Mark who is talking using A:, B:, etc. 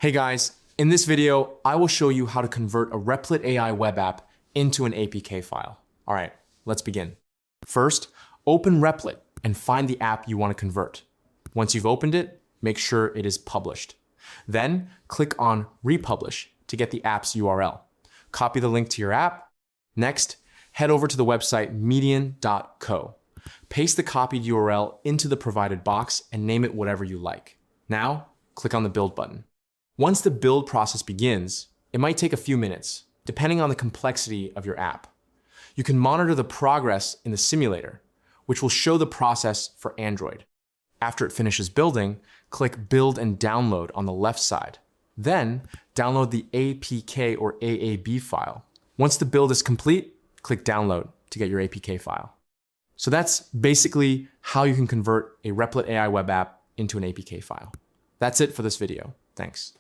A: Hey guys, in this video, I will show you how to convert a Replit AI web app into an APK file. All right, let's begin. First, open Replit and find the app you want to convert. Once you've opened it, make sure it is published. Then click on Republish to get the app's URL. Copy the link to your app. Next, head over to the website median.co. Paste the copied URL into the provided box and name it whatever you like. Now, click on the Build button. Once the build process begins, it might take a few minutes, depending on the complexity of your app. You can monitor the progress in the simulator, which will show the process for Android. After it finishes building, click Build and Download on the left side. Then, download the APK or AAB file. Once the build is complete, click Download to get your APK file. So that's basically how you can convert a Replit AI web app into an APK file. That's it for this video. Thanks.